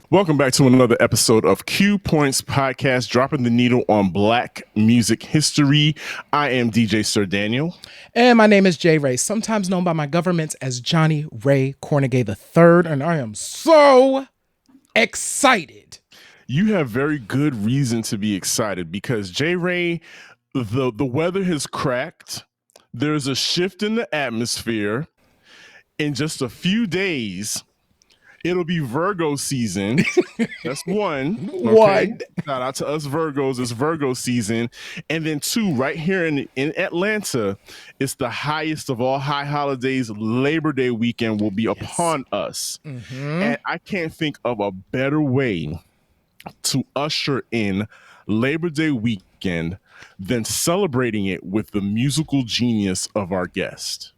Welcome back to another episode of Q Points Podcast, dropping the needle on Black music history. I am DJ Sir Daniel. And my name is Jay Ray, sometimes known by my government as Johnny Ray Cornegay III, and I am so excited. You have very good reason to be excited because Jay Ray, the weather has cracked. There's a shift in the atmosphere. In just a few days, it'll be Virgo season. That's one. Okay? One. Shout out to us Virgos. It's Virgo season. And then two, right here in Atlanta, it's the highest of all high holidays. Labor Day weekend will be upon us. Mm-hmm. And I can't think of a better way to usher in Labor Day weekend than celebrating it with the musical genius of our guest.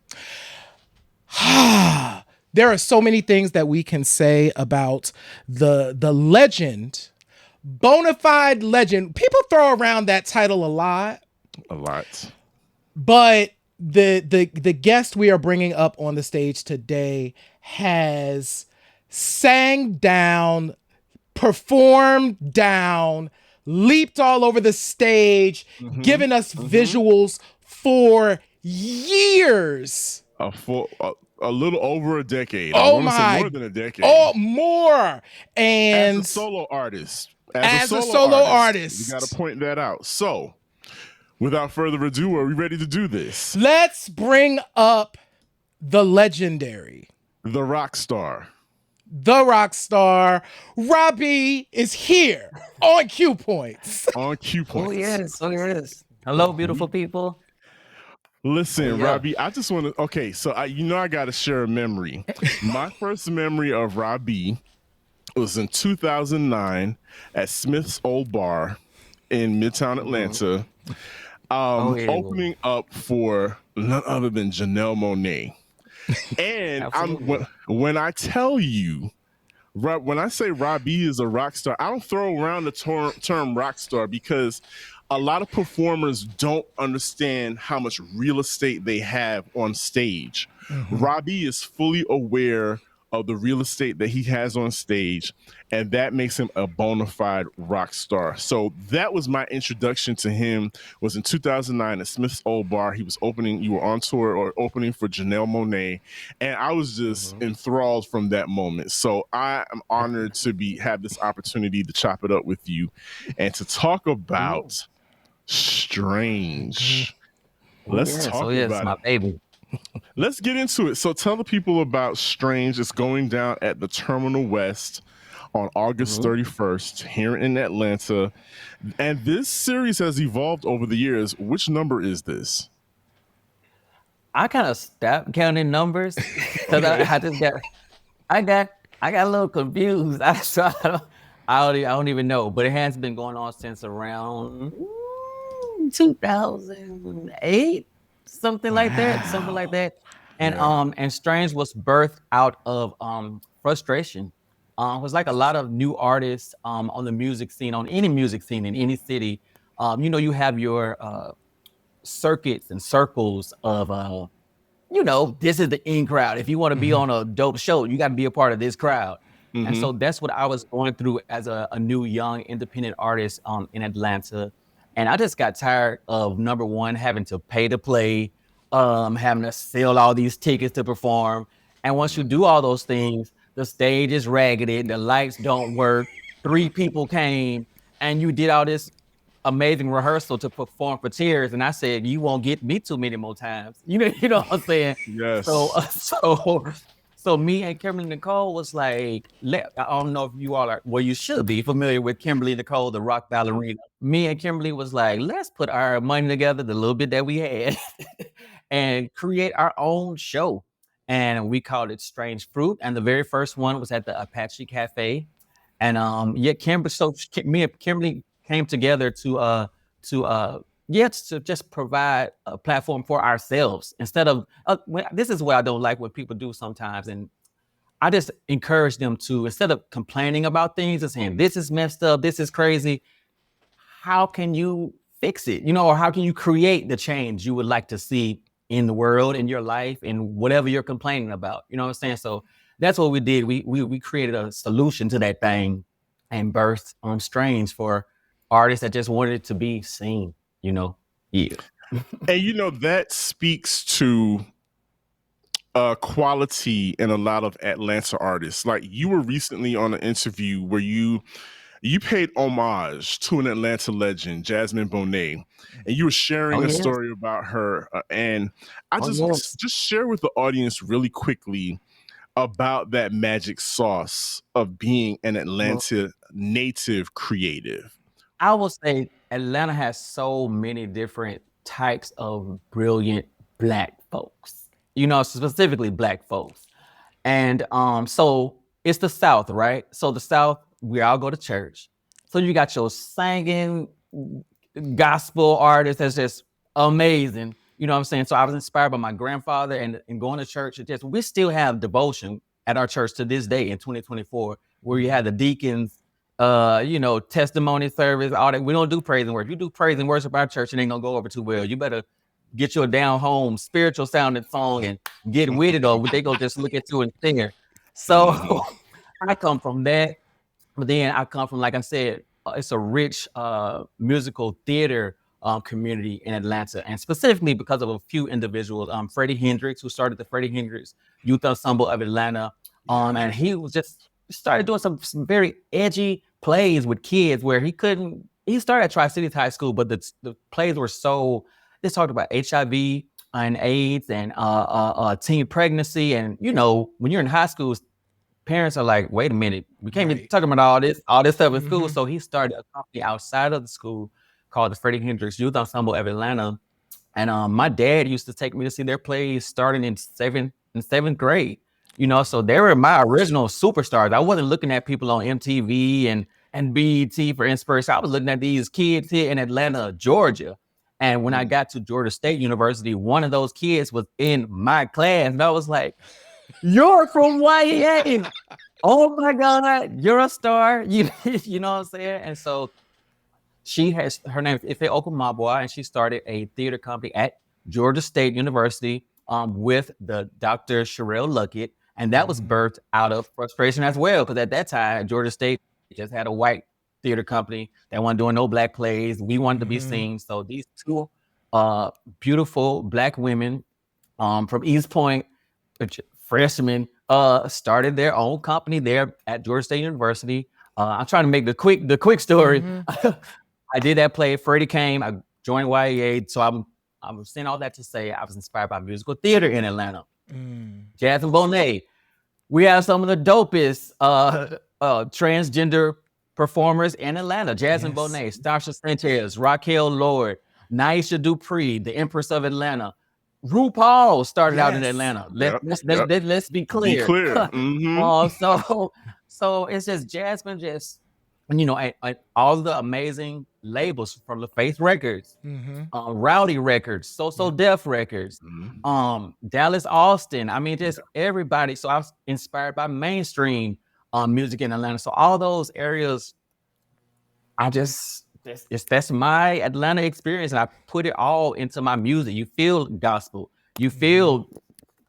There are so many things that we can say about the legend, bona fide legend. People throw around that title a lot. But the guest we are bringing up on the stage today has sang down, performed down, leaped all over the stage, given us visuals for years. A little over a decade. Oh, say more than a decade. Oh, more. And as a solo artist. You got to point that out. So, without further ado, are we ready to do this? Let's bring up the legendary, the rock star. RAHBI is here on Q Points. On Q Points. Oh, yes. Hello, beautiful people. Listen, RAHBI, I just want to, okay, so I got to share a memory. My first memory of RAHBI was in 2009 at Smith's Old Bar in Midtown Atlanta, opening up for none other than Janelle Monáe. And when I tell you, when I say RAHBI is a rock star, I don't throw around the term rock star because a lot of performers don't understand how much real estate they have on stage. RAHBI is fully aware of the real estate that he has on stage, and that makes him a bona fide rock star. So that was my introduction to him, was in 2009 at Smith's Old Bar. He was you were on tour or opening for Janelle Monáe, and I was just enthralled from that moment. So I am honored to have this opportunity to chop it up with you and to talk about Strange. Let's talk about my baby. Let's get into it. So tell the people about Strange. It's going down at the Terminal West on August 31st here in Atlanta. And this series has evolved over the years. Which number is this? I kind of stopped counting numbers because I got a little confused. I don't even know, but it has been going on since around 2008, something like that. And Strange was birthed out of frustration. It was like a lot of new artists on the music scene, on any music scene in any city. You have your circuits and circles of this is the in crowd. If you want to be on a dope show, you got to be a part of this crowd. And so that's what I was going through as a new young independent artist in Atlanta. And I just got tired of, number one, having to pay to play, having to sell all these tickets to perform. And once you do all those things, the stage is raggedy, the lights don't work, 3 people came, and you did all this amazing rehearsal to perform for tears. And I said, you won't get me too many more times. You know what I'm saying? Yes. So me and Kimberly Nicole was like, I don't know if you all are, well, you should be familiar with Kimberly Nicole, the rock ballerina. Me and Kimberly was like, let's put our money together, the little bit that we had, and create our own show. And we called it Strange Fruit. And the very first one was at the Apache Cafe. Kimberly, me and Kimberly came together to just provide a platform for ourselves instead of this is what I don't like what people do sometimes, and I just encourage them to, instead of complaining about things and saying this is messed up, this is crazy, how can you fix it? Or how can you create the change you would like to see in the world, in your life, and whatever you're complaining about? You know what I'm saying? So that's what we did. We created a solution to that thing and birthed Strange for artists that just wanted it to be seen, Yeah. And that speaks to quality in a lot of Atlanta artists. Like, you were recently on an interview where you paid homage to an Atlanta legend, Jasmine Bonet, and you were sharing a story about her. And I just share with the audience really quickly about that magic sauce of being an Atlanta native creative. I will say Atlanta has so many different types of brilliant Black folks, specifically Black folks. And so it's the South, right? So the South, we all go to church. So you got your singing gospel artists that's just amazing. You know what I'm saying? So I was inspired by my grandfather and going to church. We still have devotion at our church to this day in 2024, where you have the deacons, testimony service, all that. We don't do praise and worship. You do praise and worship at our church, it ain't gonna go over too well. You better get your down home spiritual sounding song and get with it, or they gonna just look at you and sing. So I come from that, but then I come from, like I said, it's a rich musical theater community in Atlanta, and specifically because of a few individuals. Freddie Hendrix, who started the Freddie Hendrix Youth Ensemble of Atlanta, and he was just started doing some very edgy plays with kids where he started at Tri-Cities High School, but the plays were so, they talked about HIV and AIDS and teen pregnancy. And, when you're in high school, parents are like, wait a minute, we can't be talking about all this stuff in school. So he started a company outside of the school called the Freddie Hendrix Youth Ensemble of Atlanta. And my dad used to take me to see their plays starting in seventh grade. So they were my original superstars. I wasn't looking at people on MTV and BET for inspiration. I was looking at these kids here in Atlanta, Georgia. And when I got to Georgia State University, one of those kids was in my class. And I was like, you're from YA. Oh my God, you're a star. You know what I'm saying? And so her name is Ife Okumabwa, and she started a theater company at Georgia State University with the Dr. Sherelle Luckett. And that was birthed out of frustration as well, because at that time, Georgia State just had a white theater company that wasn't doing no Black plays. We wanted to be seen. So these two beautiful Black women from East Point, freshmen, started their own company there at Georgia State University. I'm trying to make the quick story. I did that play. Freddie came. I joined YEA. So I'm saying all that to say I was inspired by musical theater in Atlanta. Jasmine Bonet. We have some of the dopest transgender performers in Atlanta. Jasmine Bonet, Stasha Sanchez, Raquel Lord, Naisha Dupree, the Empress of Atlanta. RuPaul started out in Atlanta. Let's be clear. So it's just Jasmine, all the amazing labels from the Faith Records, Rowdy Records, So Def Records, Dallas Austin. I mean, just everybody. So I was inspired by mainstream music in Atlanta. So all those areas, that's my Atlanta experience, and I put it all into my music. You feel gospel, you feel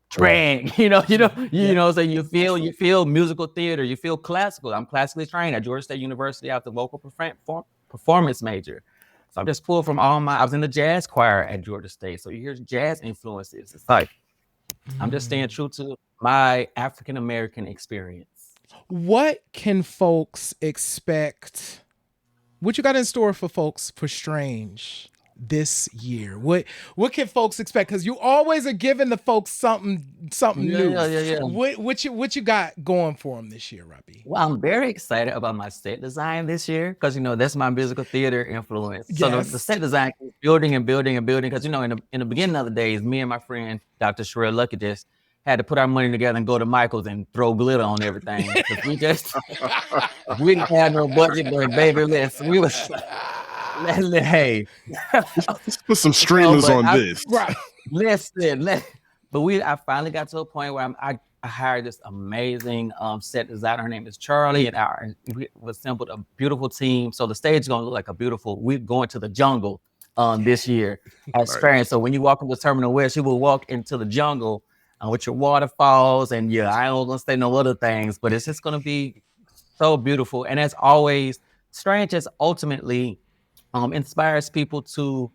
drag, so you feel musical theater, you feel classical. I'm classically trained at Georgia State University as a vocal performance major. So I'm just pulled from I was in the jazz choir at Georgia State. So you hear jazz influences. It's like, I'm just staying true to my African-American experience. What can folks expect? What you got in store for folks for Strange this year? What can folks expect? Because you always are giving the folks something new. Yeah. What you got going for them this year, RAHBI? Well, I'm very excited about my set design this year because that's my musical theater influence. So the set design keeps building and building and building because in the beginning of the days, me and my friend Dr. Sherelle Luckett just had to put our money together and go to Michael's and throw glitter on everything because we just we didn't have no budget, but baby, we was hey. Let's put some So, streamers but on this. Right. listen, but I finally got to a point where I hired this amazing set designer. Her name is Charlie, and we assembled a beautiful team. So the stage is gonna look like a beautiful. We're going to the jungle this year at Experience. So when you walk into Terminal West, you will walk into the jungle with your waterfalls, and I ain't gonna say no other things, but it's just gonna be so beautiful. And as always, Strange is ultimately inspires people to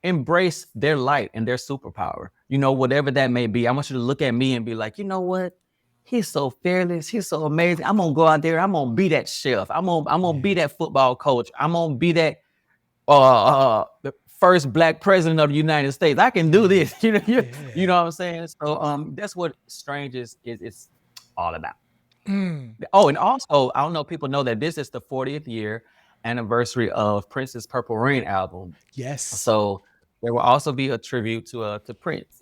embrace their light and their superpower. Whatever that may be. I want you to look at me and be like, you know what? He's so fearless. He's so amazing. I'm gonna go out there. I'm gonna be that chef. I'm gonna be that football coach. I'm gonna be that the first Black president of the United States. I can do this. You know what I'm saying? So that's what Strange is all about. Oh, and also, I don't know if people know that this is the 40th year anniversary of Prince's Purple Rain album. Yes. So there will also be a tribute to Prince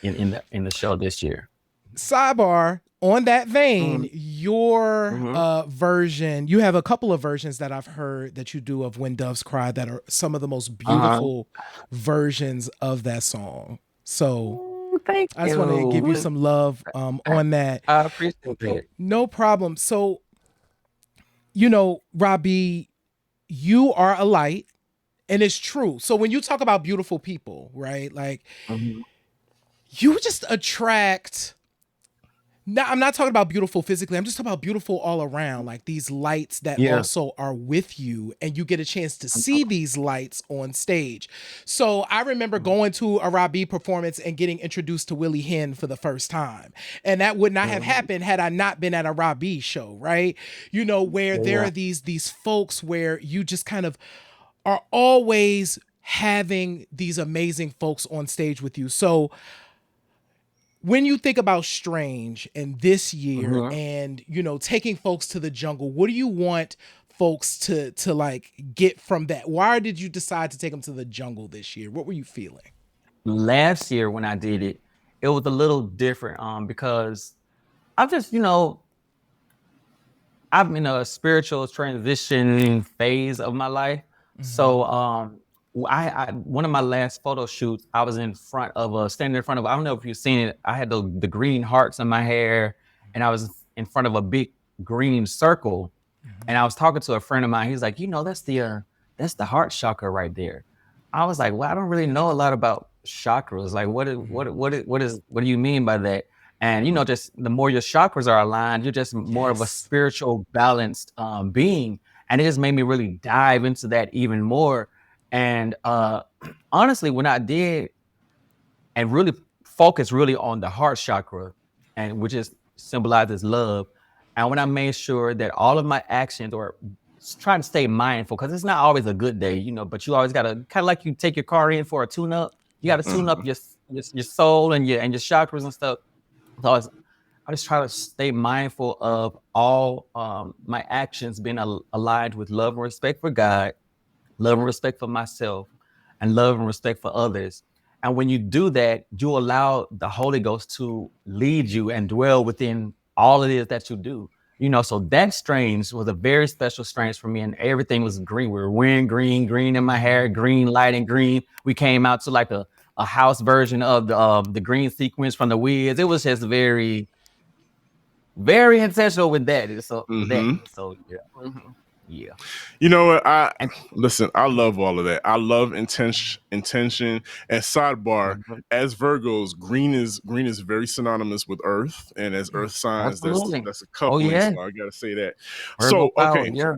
in the show this year. Sidebar, on that vein, your version, you have a couple of versions that I've heard that you do of When Doves Cry that are some of the most beautiful versions of that song. So Thank I just want to give you some love on that. I appreciate it. No problem. So, RAHBI, you are a light, and it's true. So when you talk about beautiful people, right? Like you just attract. Now, I'm not talking about beautiful physically. I'm just talking about beautiful all around, like these lights that also are with you, and you get a chance to see these lights on stage. So I remember going to a RAHBI performance and getting introduced to Willie Hen for the first time. And that would not have happened had I not been at a RAHBI show, right? Where there are these folks where you just kind of are always having these amazing folks on stage with you. So when you think about Strange and this year and, taking folks to the jungle, what do you want folks to like get from that? Why did you decide to take them to the jungle this year? What were you feeling? Last year when I did it, it was a little different because I'm just, I'm in a spiritual transition phase of my life. So I one of my last photo shoots, I was standing in front of, I don't know if you've seen it, I had the green hearts in my hair, and I was in front of a big green circle, and I was talking to a friend of mine. He's like, that's the heart chakra right there. I was like, well, I don't really know a lot about chakras. Like, what do you mean by that? And just the more your chakras are aligned, you're just more of a spiritual, balanced being. And it just made me really dive into that even more. And honestly, when I did and really focus really on the heart chakra, and which is symbolizes love, and when I made sure that all of my actions or trying to stay mindful, because it's not always a good day, but you always gotta kind of like you take your car in for a tune-up. You gotta tune up your soul and your chakras and stuff. So I just try to stay mindful of all my actions being aligned with love and respect for God, love and respect for myself, and love and respect for others. And when you do that, you allow the Holy Ghost to lead you and dwell within all it is that you do. So that Strange was a very special Strange for me, and everything was green. We were wearing green in my hair, green lighting, green. We came out to like a house version of the green sequence from the Wiz. It was just very, very intentional with that. So yeah. You know what? Listen, I love all of that. I love intention. And sidebar, as Virgos, green is very synonymous with Earth, and as Earth signs, that's a coupling. So I gotta say that. Virgo power,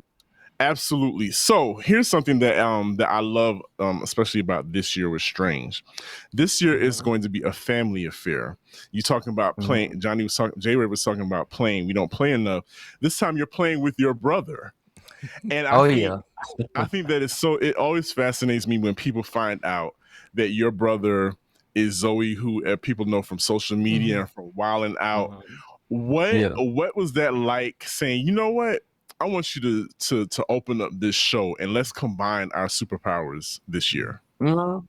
absolutely. So here's something that that I love, especially about this year with Strange. This year is going to be a family affair. You talking about playing? J-Ray was talking about playing. We don't play enough. This time you're playing with your brother. And I think that it always fascinates me when people find out that your brother is Zoe, who people know from social media and from Wildin' Out. What was that like saying, you know what? I want you to open up this show and let's combine our superpowers this year. Well,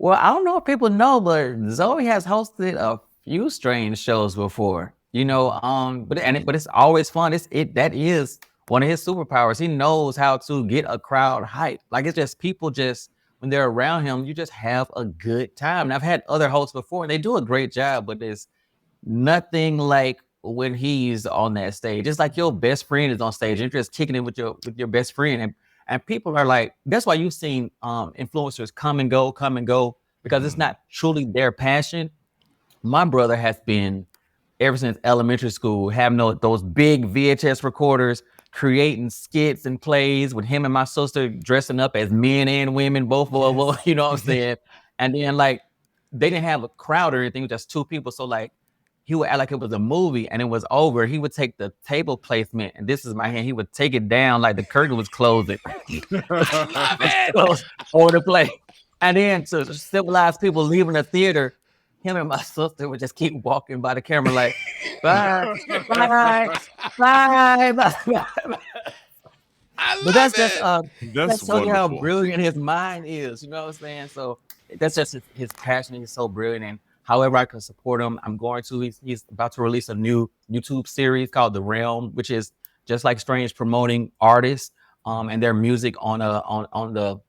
I don't know if people know, but Zoe has hosted a few Strange shows before, but it's always fun. That is one of his superpowers. He knows how to get a crowd hyped. Like, it's just people just when they're around him, you just have a good time. And I've had other hosts before, and they do a great job, but it's nothing like when he's on that stage. It's like your best friend is on stage, and you're just kicking it with your best friend, and people are like, that's why you've seen influencers come and go, because it's not truly their passion. My brother has been, ever since elementary school, having those big VHS recorders, creating skits and plays with him and my sister dressing up as men and women, both of them, you know what I'm saying? And then, like, they didn't have a crowd or anything, just two people. So, like, he would act like it was a movie, and it was over. He would take the table placement, and this is my hand. He would take it down like the curtain was closing. Over the play. And then to civilize people leaving the theater, him and my sister would just keep walking by the camera like, bye, bye, bye, bye. But that's just that's showing you how brilliant his mind is. You know what I'm saying? So that's just his passion. He's so brilliant, and however I can support him, I'm going to. He's about to release a new YouTube series called The Realm, which is just like Strange, promoting artists and their music on the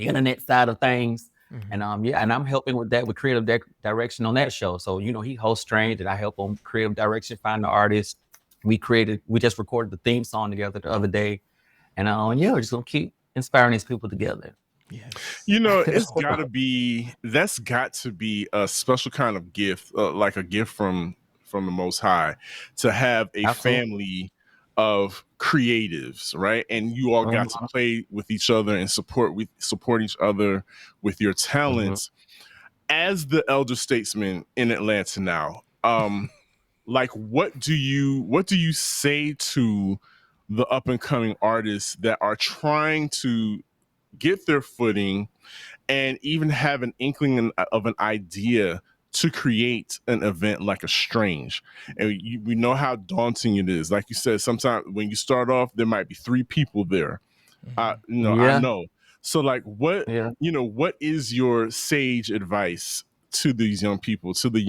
internet side of things. And and I'm helping with that, with creative direction on that show. So he hosts Strange, and I help him creative direction, find the artist. We just recorded the theme song together the other day, and we're just gonna keep inspiring these people together. Yes. That's got to be a special kind of gift, like a gift from the Most High, to have a family of creatives, right? And you all got to play with each other and support each other with your talents. As the elder statesman in Atlanta now, like, what do you say to the up and coming artists that are trying to get their footing and even have an inkling of an idea to create an event like a Strange? And we know how daunting it is. Like you said, sometimes when you start off, there might be 3 people there. I know. So, like, what is your sage advice to these young people, to the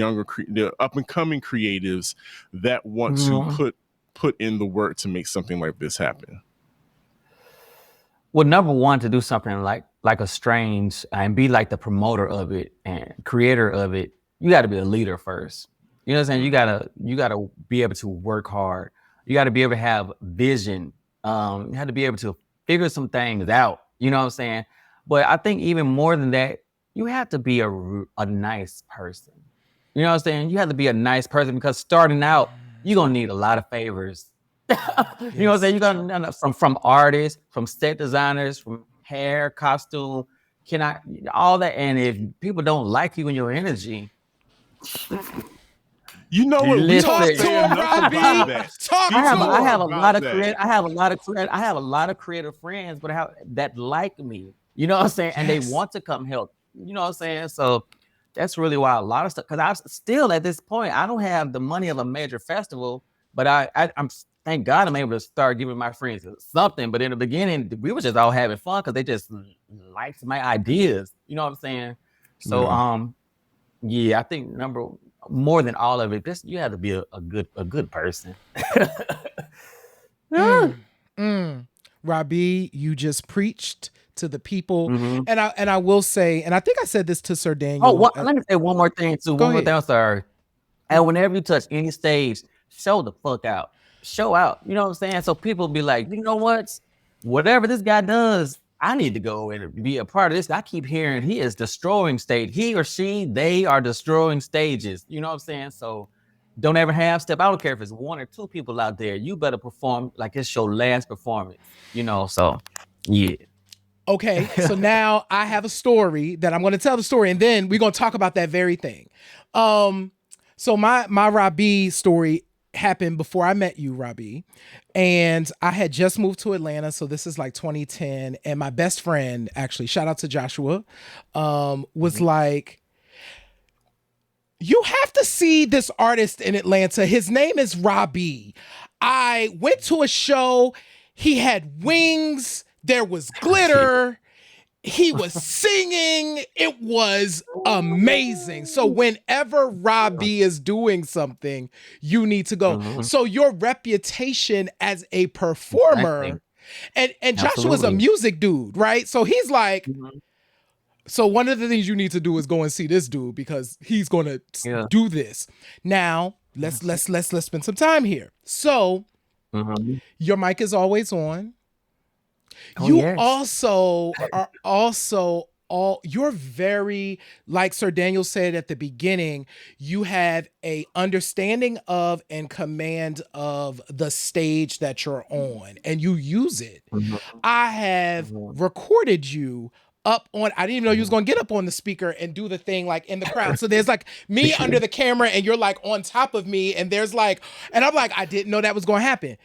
the up and coming creatives that want to put in the work to make something like this happen? Well, number one, to do something like a Strange and be like the promoter of it and creator of it, you got to be a leader first. You know what I'm saying? You gotta be able to work hard. You got to be able to have vision. You have to be able to figure some things out. You know what I'm saying? But I think even more than that, you have to be a nice person. You know what I'm saying? You have to be a nice person, because starting out, you're gonna need a lot of favors. You know what I'm saying? You're gonna from artists, from set designers, from hair, costume, all that. And if people don't like you and your energy, you know what? Talk to him, RAHBI. Talk to him. I have a lot of creative friends, but that like me. You know what I'm saying? And they want to come help. You know what I'm saying? So that's really why a lot of stuff. Because I'm still, at this point, I don't have the money of a major festival, but I'm thank God I'm able to start giving my friends something. But in the beginning, we were just all having fun because they just liked my ideas. You know what I'm saying? So I think more than all of it, just you have to be a good person. RAHBI, you just preached to the people, and I will say, and I think I said this to Sir Daniel. Let me say one more thing too. One more thing, I'm sorry. And whenever you touch any stage, show the fuck out. Show out. You know what I'm saying? So people be like, you know what? Whatever this guy does, I need to go and be a part of this. I keep hearing he is destroying stage. He or she, they are destroying stages. You know what I'm saying? So don't ever half step. I don't care if it's 1 or 2 people out there. You better perform like it's your last performance. So yeah. Okay, so now I have a story that I'm going to tell the story, and then we're going to talk about that very thing. So my RAHBI story happened before I met you, RAHBI, and I had just moved to Atlanta. So this is like 2010, and my best friend, actually, shout out to Joshua, was like, you have to see this artist in Atlanta. His name is RAHBI. I went to a show. He had wings. There was glitter. he was singing. It was amazing. So whenever RAHBI is doing something, you need to go. So your reputation as a performer, and Joshua's a music dude, right? So he's like, so one of the things you need to do is go and see this dude because he's going to do this. Now, let's spend some time here. So your mic is always on. Also are you're very, like Sir Daniel said at the beginning, you have a understanding of and command of the stage that you're on, and you use it. I have recorded you up on, I didn't even know you was gonna get up on the speaker and do the thing like in the crowd. So there's like me under the camera and you're like on top of me, and there's like, and I'm like, I didn't know that was gonna happen.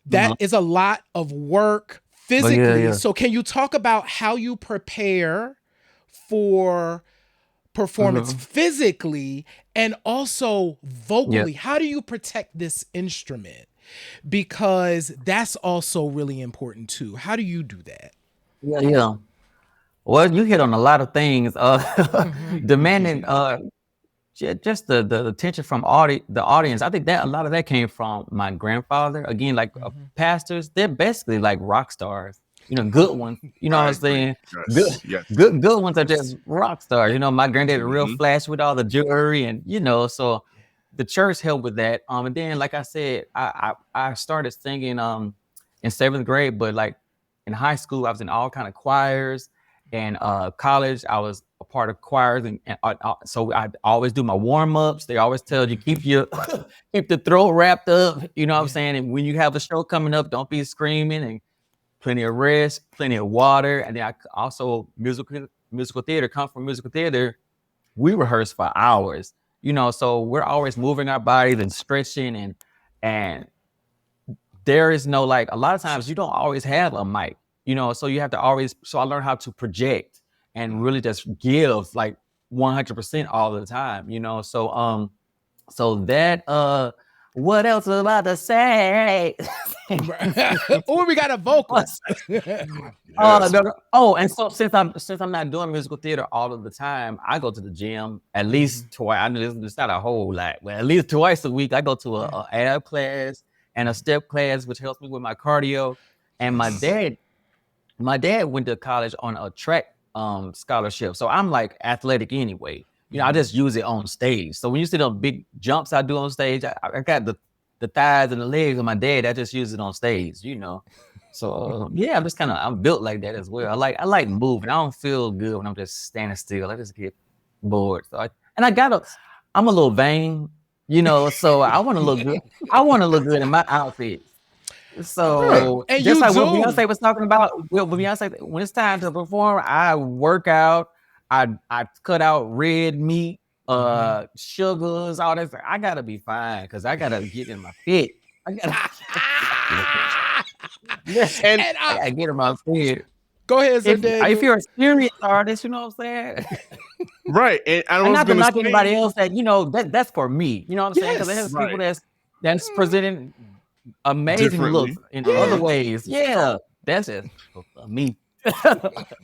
That is a lot of work physically. So can you talk about how you prepare for performance physically and also vocally? How do you protect this instrument? Because that's also really important too. How do you do that? Well, you hit on a lot of things. Demanding just the attention from the audience. I think that a lot of that came from my grandfather. Again, like pastors, they're basically like rock stars. Good ones. You know what I'm saying? Good ones are just rock stars. My granddad real flash with all the jewelry, and so the church helped with that. And then, like I said, I started singing in 7th grade, but like in high school, I was in all kind of choirs. And college, I was a part of choirs, and so I always do my warm-ups. They always tell you keep the throat wrapped up. You know what I'm saying? And when you have a show coming up, don't be screaming, and plenty of rest, plenty of water. And then I also musical theater. Come from musical theater, we rehearse for hours. So we're always moving our bodies and stretching, and there is no, like, a lot of times you don't always have a mic. So you have to always, so I learned how to project and really just give like 100% all the time, so that, what else was I about to say? Oh, we got a vocal. And so since I'm not doing musical theater all of the time, I go to the gym at least twice. I know it's not a whole lot, but at least twice a week. I go to a ab class and a step class, which helps me with my cardio. And my dad went to college on a track scholarship. So I'm like athletic anyway. I just use it on stage. So when you see the big jumps I do on stage, I got the thighs and the legs of my dad. I just use it on stage, So I'm just I'm built like that as well. I like moving. I don't feel good when I'm just standing still. I just get bored. So I'm a little vain, so I want to look good. I want to look good in my outfit. So and just like do. what Beyonce was talking about, Beyonce, when it's time to perform, I work out, I cut out red meat, sugars, all that. I gotta be fine because I gotta get in my fit. I gotta get in my fit. Go ahead, Sir Daniel. If you're a serious artist, you know what I'm saying? Right. And I was not to knock say, anybody else that's for me. You know what I'm saying? Because there's people that's presenting amazing looks in other ways. Yeah, that's it for me.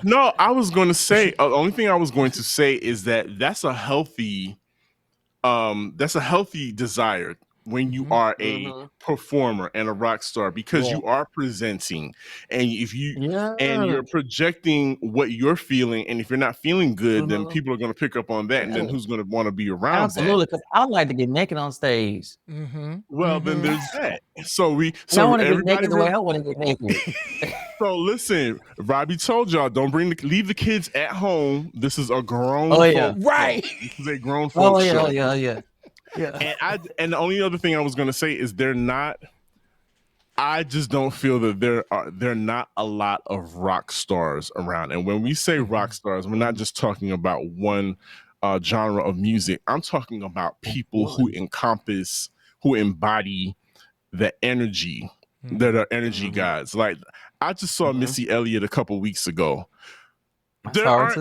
No, I was going to say, the only thing I was going to say is that's a healthy desire when you are a performer and a rock star, because you are presenting, and if you and you're projecting what you're feeling, and if you're not feeling good, then people are going to pick up on that, and then who's going to want to be around Absolutely, because I like to get naked on stage. Well, then there's that. So I want to get naked the way I want to get naked. So listen, RAHBI told y'all, don't leave the kids at home. This is a grown folk right. show. This is a grown folk show. Yeah. And the only other thing I was going to say is I just don't feel that there are not a lot of rock stars around. And when we say rock stars, we're not just talking about one genre of music. I'm talking about people who embody the energy, that are energy guys. Like, I just saw Missy Elliott a couple weeks ago. There aren't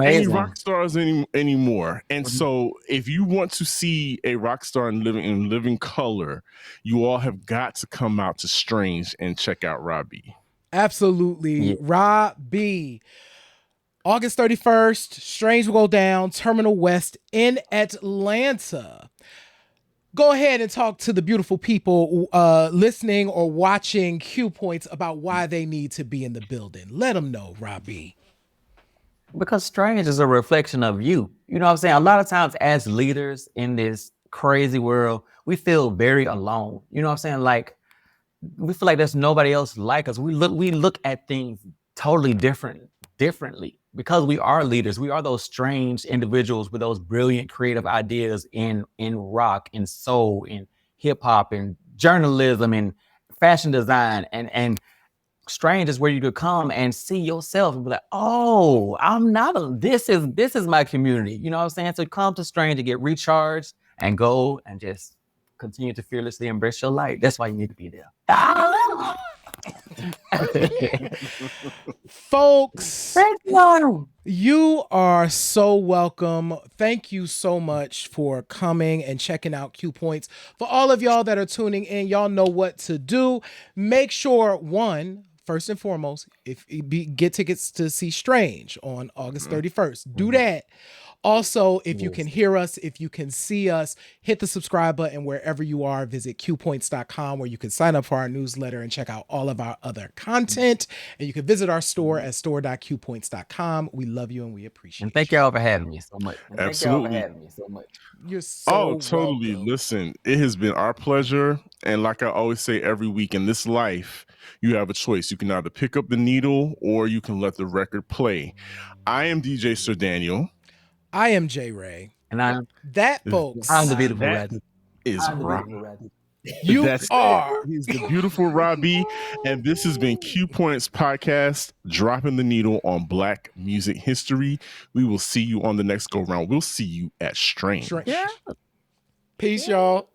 any rock stars anymore. And so if you want to see a rock star in living color, you all have got to come out to Strange and check out RAHBI. Absolutely. Yeah. RAHBI. August 31st, Strange will go down, Terminal West in Atlanta. Go ahead and talk to the beautiful people listening or watching Q Points about why they need to be in the building. Let them know, RAHBI. Because Strange is a reflection of you. You know what I'm saying? A lot of times as leaders in this crazy world, we feel very alone. You know what I'm saying? Like, we feel like there's nobody else like us. We look at things totally differently because we are leaders. We are those strange individuals with those brilliant creative ideas in rock, in soul, in hip hop, in journalism, in fashion design, and Strange is where you could come and see yourself and be like, oh, this is my community. You know what I'm saying? So come to Strange to get recharged and go and just continue to fearlessly embrace your light. That's why you need to be there. Folks, you are so welcome. Thank you so much for coming and checking out Q Points. For all of y'all that are tuning in, y'all know what to do. Make sure, first and foremost, get tickets to see Strange on August 31st. Do that. Also, if you can hear us, if you can see us, hit the subscribe button wherever you are. Visit qpoints.com where you can sign up for our newsletter and check out all of our other content. And you can visit our store at store.qpoints.com. We love you and we appreciate And thank y'all for having me so much. Absolutely. You're so totally. welcome. Listen, it has been our pleasure. And like I always say every week, in this life, you have a choice. You can either pick up the needle or you can let the record play. I am DJ Sir Daniel. I am J Ray. And I'm folks. I'm the beautiful Raddy. Is Rob. You are. He's the beautiful RAHBI. And this has been Q Points Podcast, dropping the needle on Black music history. We will see you on the next go round. We'll see you at Strange. Peace, y'all.